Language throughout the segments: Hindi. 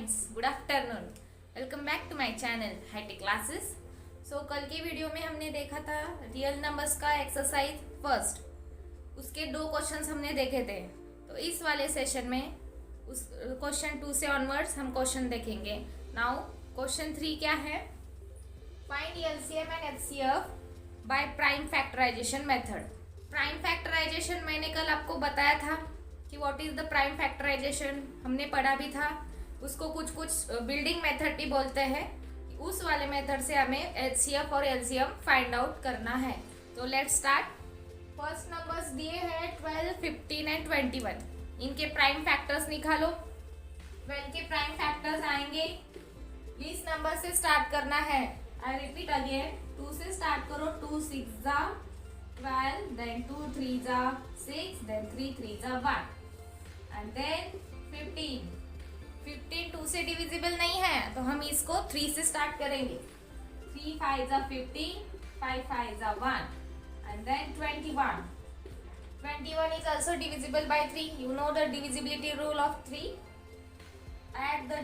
Friends, good afternoon. Welcome back to my channel hitech classes. So कल के वीडियो में हमने देखा था रियल नंबर्स का एक्सरसाइज फर्स्ट, उसके 2 क्वेश्चंस हमने देखे थे। तो इस वाले सेशन में उस क्वेश्चन 2 से ऑनवर्ड्स हम क्वेश्चन देखेंगे। नाउ क्वेश्चन 3 क्या है? Find LCM and HCF by prime factorisation method. Prime factorisation मैंने कल आपको बताया था कि what is the prime factorisation, हमने पढ़ा भी था। उसको कुछ बिल्डिंग मेथड भी बोलते हैं। उस वाले मेथड से हमें एचसीएफ और एलसीएम फाइंड आउट करना है। तो लेट्स स्टार्ट। फर्स्ट नंबर्स दिए हैं 12, 15 एंड 21। इनके प्राइम फैक्टर्स निकालो। 12 के प्राइम फैक्टर्स आएंगे, लीस्ट नंबर से स्टार्ट करना है। आई रिपीट अगेन, 2 से स्टार्ट करो। 2 6 जा 12, then 2 3 जा 6, then 3 3 जा 1 and then 15। 15 2 से डिविजिबल नहीं है तो हम इसको 3 से स्टार्ट करेंगे। 3 5 जा 15, 5 5 जा 1 and then 21। 21 is also divisible by 3. You know the divisibility rule of 3. Add the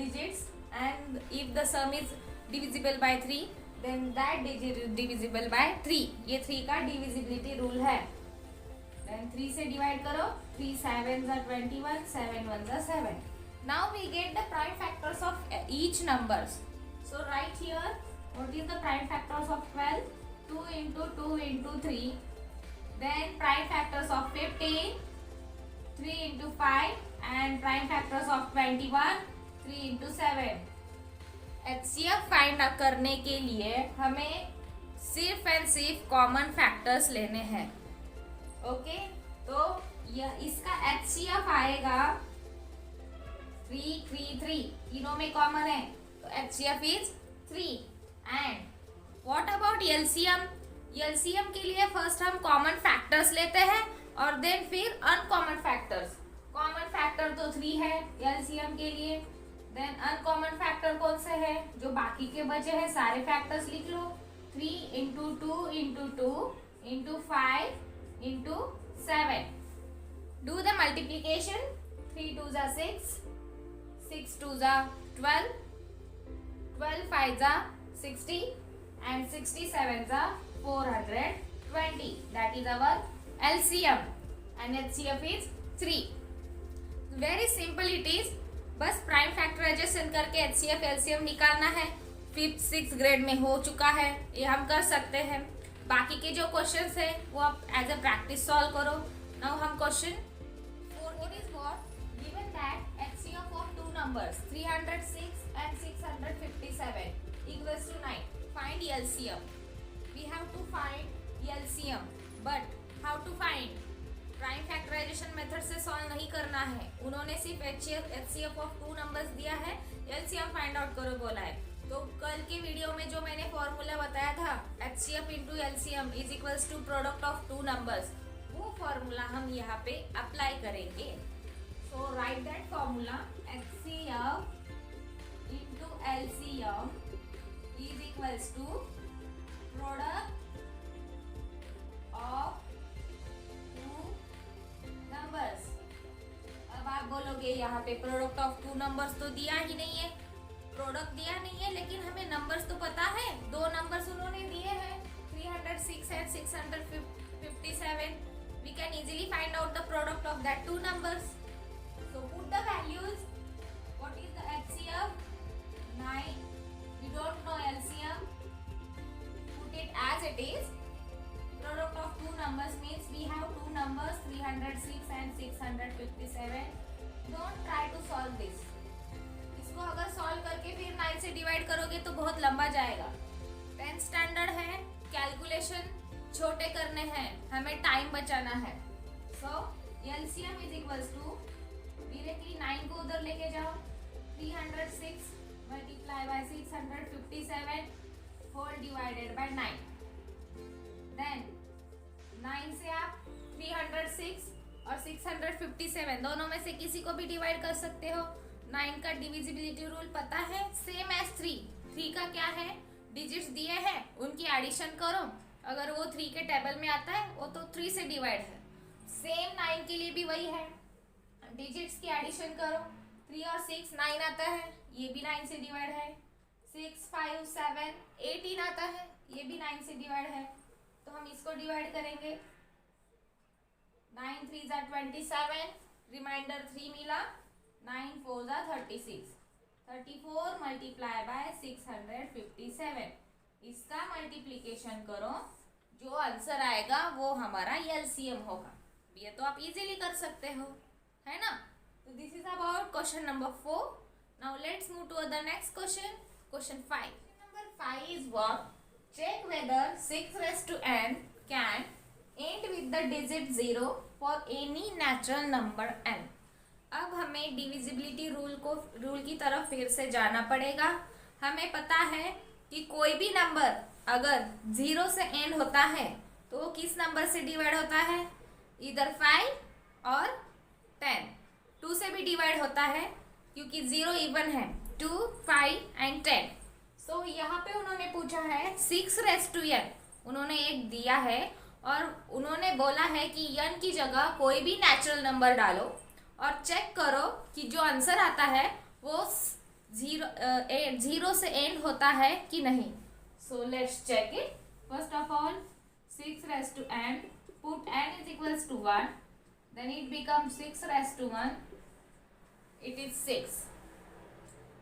digits, and if the sum is divisible by 3, then that digit is divisible by 3. ये 3 का divisibility rule है। Then 3 से divide करो। 3 7 are 21, 7 1 are 7. Now we get the prime factors of each numbers. So right here, what is the prime factors of 12? 2 into 2 into 3. Then prime factors of 15, 3 into 5, and prime factors of 21, 3 into 7. HCF find करने के लिए हमें सिर्फ एंड सिर्फ कॉमन फैक्टर्स लेने हैं। ओके, तो यह इसका एचसीएफ आएगा 3 3 3, तीनों में कॉमन है तो HCF is 3। And what about LCM? LCM के लिए फर्स्ट हम कॉमन फैक्टर्स लेते हैं और देन फिर अनकॉमन फैक्टर्स। कॉमन फैक्टर तो 3 है एलसीएम के लिए। देन अनकॉमन फैक्टर कौन से है? जो बाकी के बचे हैं सारे फैक्टर्स लिख लो। 3 into 2 into 2 into 5 into 7। Do the multiplication. 3 2 जा 6, 6 2 जा 12, 12 5 जा 60 and 67 जा 420. That is our LCM and HCF is 3. Very simple it is. बस प्राइम फैक्टराइजेशन करके एचसीएफ एलसीएम निकालना है। 5th 6th ग्रेड में हो चुका है, ये हम कर सकते हैं। बाकी के जो क्वेश्चंस है वो आप एज अ प्रैक्टिस सॉल्व करो। नाउ हम question 4 is what? Given that HCF of 2 numbers 306 and 657 equals to 9. Find LCM. We have to find LCM, but how to find? Prime factorisation method से सॉल्व नहीं करना है। उन्होंने सिर्फ एचसीएफ ऑफ 2 नंबर्स दिया है, एलसीएम फाइंड आउट करो बोला है। तो कल के वीडियो में जो मैंने फॉर्मूला बताया था HCF into LCM is equals to product of 2 numbers, वो फॉर्मूला हम यहाँ पे अप्लाई करेंगे। So write that formula, HCF into LCM is equals to product of numbers. अब आप बोलोगे यहाँ पे प्रोडक्ट ऑफ 2 नंबर्स तो दिया ही नहीं है, प्रोडक्ट दिया नहीं है, लेकिन हमें नंबर्स तो पता है। 2 नंबर्स उन्होंने दिए हैं 306 and 657। We can easily find out the product of that 2 numbers. So put the values. What is the HCF? 9। We don't know LCM, put it as it is. Product of 2 numbers means we have 2 numbers 306 and 657. Don't try to solve this. इसको अगर सॉल्व करके फिर 9 से डिवाइड करोगे तो बहुत लंबा जाएगा। 10th स्टैंडर्ड है, कैलकुलेशन छोटे करने हैं, हमें टाइम बचाना है। So LCM is equals to, directly 9 को उधर लेके जाओ। 306 multiply by 657 whole divided by 9। Then 9 से आप 306 और 657 दोनों में से किसी को भी डिवाइड कर सकते हो। 9 का डिविजिबिलिटी रूल पता है, सेम एज 3। 3 का क्या है? डिजिट्स दिए हैं, उनकी एडिशन करो। अगर वो 3 के टेबल में आता है वो तो 3 से डिवाइड है। सेम 9 के लिए भी वही है, डिजिट्स की एडिशन करो। 3 और 6 9 आता है, ये भी 9 से डिवाइड है। 6 5 7 18 आता है, ये भी 9 से डिवाइड है। तो हम इसको डिवाइड करेंगे। 9 3 ज़ा 27, रिमाइंडर 3 मिला। 9 4 ज़ा 36, 34 मल्टीप्लाई बाय 657। इसका मल्टीप्लीकेशन करो, जो आंसर आएगा वो हमारा एलसीएम होगा। ये तो आप इजीली कर सकते हो, है ना। तो this is about question number 4। Now let's move to the next question, question 5। Number 5 is what? Check whether 6 raised to n can end with the digit 0 for any natural number n। अब हमें डिविजिबिलिटी रूल की तरफ फिर से जाना पड़ेगा। हमें पता है कि कोई भी नंबर अगर 0 से एंड होता है तो वो किस नंबर से डिवाइड होता है? इधर 5 और 10। 2 से भी डिवाइड होता है क्योंकि 0 इवन है। 2 5 एंड 10। सो यहाँ पे उन्होंने पूछा है 6 raised to n, उन्होंने एक दिया है और उन्होंने बोला है कि n की जगह कोई भी नेचुरल नंबर डालो और चेक करो कि जो आंसर आता है वो 0 से एंड होता है कि नहीं। So let's check it. First of all 6 raised to n, put n is equals to 1, then it becomes 6 raised to 1, it is 6.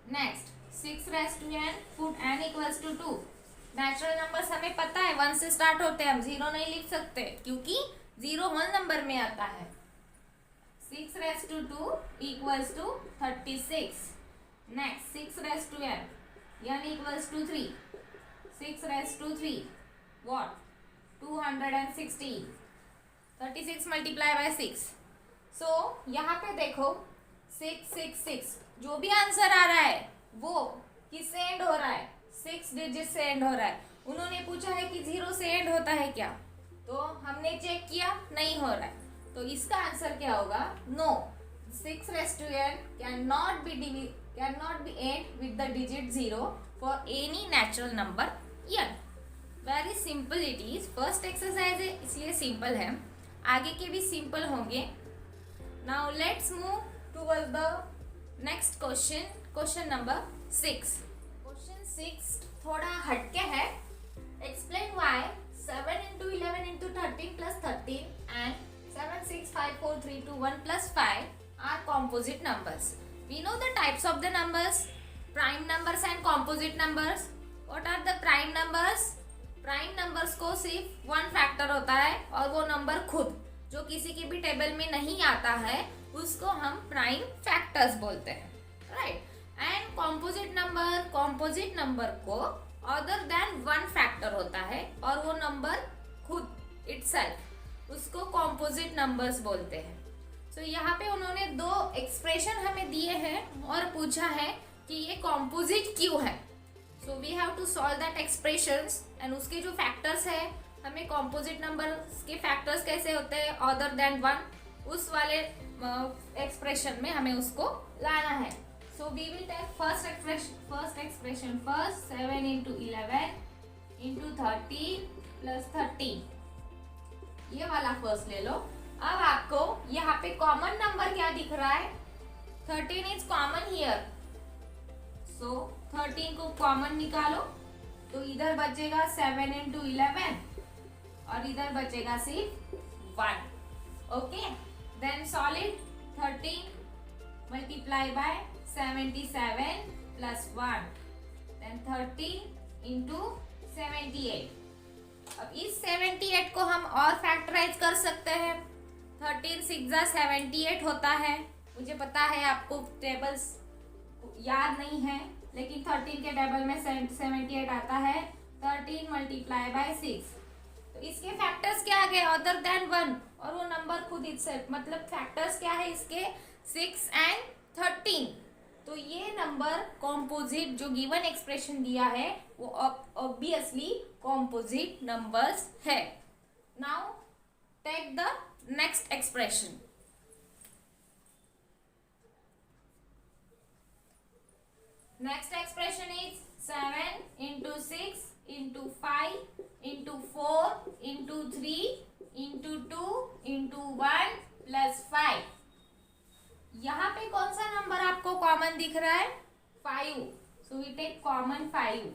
Next 6 raised to n, put n equals to 2। Natural numbers हमें पता है 1 से स्टार्ट होते हैं, हम 0 नहीं लिख सकते क्योंकि 0 होल नंबर में आता है। 6 raised to 2 equals to 36। Next 6 raised to n, n equals to 3। 6 raised to 3 what? 260। 36 multiply by 6। सो यहाँ पे देखो 6 6 6, जो भी आंसर आ रहा है वो किससे एंड हो रहा है? 6 डिजिट से एंड हो रहा है। उन्होंने पूछा है कि 0 से एंड होता है क्या, तो हमने चेक किया नहीं हो रहा है, तो इसका आंसर क्या होगा? No. 6 raised to n cannot be end with the digit 0 for any natural number n। Very simple it is. First exercise है इसलिए सिंपल है, आगे के भी सिंपल होंगे। Now let's move towards the next question, question number 6। Question 6 थोड़ा हटके है। Explain why 7 into 11 into 13 plus 13 and 7 6 5 4 3 2 1 plus 5 are composite numbers। We know the types of the numbers, prime numbers and composite numbers। What are the prime numbers? Prime numbers को सिर्फ 1 फैक्टर होता है और वो नंबर खुद जो किसी की भी टेबल में नहीं आता है उसको हम प्राइम फैक्टर्स बोलते हैं, राइट। एंड कॉम्पोजिट नंबर को अदर देन 1 फैक्टर होता है और वो नंबर खुद इटसेल्फ, उसको कॉम्पोजिट नंबर्स बोलते हैं। सो यहाँ पे उन्होंने 2 एक्सप्रेशन हमें दिए हैं और पूछा है कि ये कॉम्पोजिट क्यों है। So we have to solve that expressions and उसके जो फैक्टर्स है, हमें कॉम्पोजिट नंबर्स के फैक्टर्स कैसे होते हैं अदर देन 1, उस वाले एक्सप्रेशन में हमें उसको लाना है। So we will take first expression first. 7 into 11 into 13 plus 13, ये वाला फर्स्ट ले लो। अब आपको यहाँ पे कॉमन नंबर क्या दिख रहा है? 13 इज कॉमन हियर। सो 13 को कॉमन निकालो तो इधर बचेगा 7 into 11 और इधर बचेगा सिर्फ 1। Okay, then solid 13 multiply by 77 plus 1, then 13 into 78। अब इस 78 को हम और फैक्टराइज कर सकते हैं। 13 6 ज़ा 78 होता है। मुझे पता है आपको टेबल्स याद नहीं है, लेकिन 13 के टेबल में 78 आता है। 13 मल्टीप्लाई बाय 6, तो इसके फैक्टर्स क्या आ गए अदर देन 1 और वो नंबर खुद इटसेल्फ, मतलब फैक्टर्स क्या है इसके 6 एंड 13। तो ये नंबर कॉम्पोजिट जो गिवन एक्सप्रेशन दिया है वो ऑब्वियसली कॉम्पोजिट नंबर्स है। Now take the next expression. Next expression is 7 into 6 into 5 into 4 into 3 into 2 into 1 plus 5। यहाँ पे कौन सा नंबर आपको कॉमन दिख रहा है 5, सो वी टेक कॉमन 5।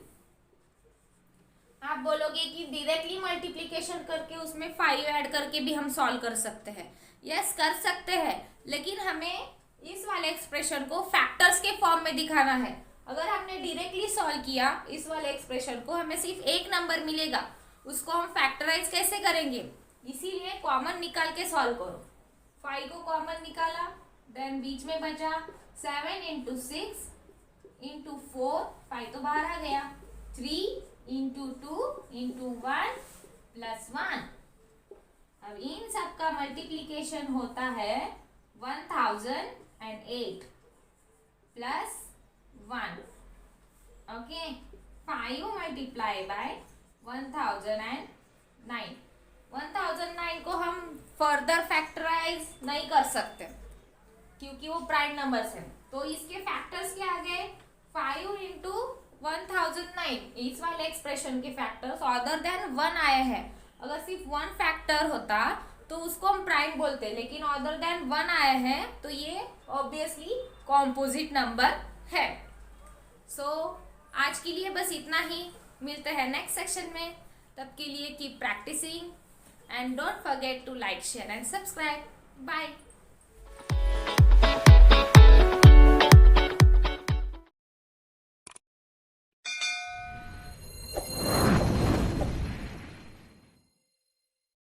आप बोलोगे कि डायरेक्टली मल्टीप्लिकेशन करके उसमें 5 ऐड करके भी हम सॉल्व कर सकते हैं। यस, कर सकते हैं, लेकिन हमें इस वाले एक्सप्रेशन को फैक्टर्स के फॉर्म में दिखाना है। अगर हमने डायरेक्टली सॉल्व किया इस वाले एक्सप्रेशन को, हमें सिर्फ एक नंबर मिलेगा, उसको हम फैक्टराइज कैसे करेंगे? इसीलिए कॉमन निकाल के सॉल्व करो। 5 को कॉमन निकाला, देन बीच में बचा 7 इंटू 6 इंटू 4, 5 तो बाहर आ गया, 3 इंटू 2 इंटू 1 प्लस 1। अब इन सब का मल्टीप्लीकेशन होता है 1008 प्लस 1। Okay, 5 multiply by 1009। 1009 को हम फर्दर फैक्टराइज नहीं कर सकते क्योंकि वो प्राइम नंबर्स है। तो इसके फैक्टर्स क्या आ गए? 5 इंटू 1009, इस वाले एक्सप्रेशन के फैक्टर्स अदर देन 1 आए हैं। अगर सिर्फ 1 फैक्टर होता तो उसको हम प्राइम बोलते, लेकिन अदर देन 1 आए हैं तो ये ऑब्वियसली कॉम्पोजिट नंबर है। सो आज के लिए बस इतना ही, मिलते हैं नेक्स्ट सेक्शन में। तब के लिए keep practicing and don't forget to like, share and subscribe. Bye.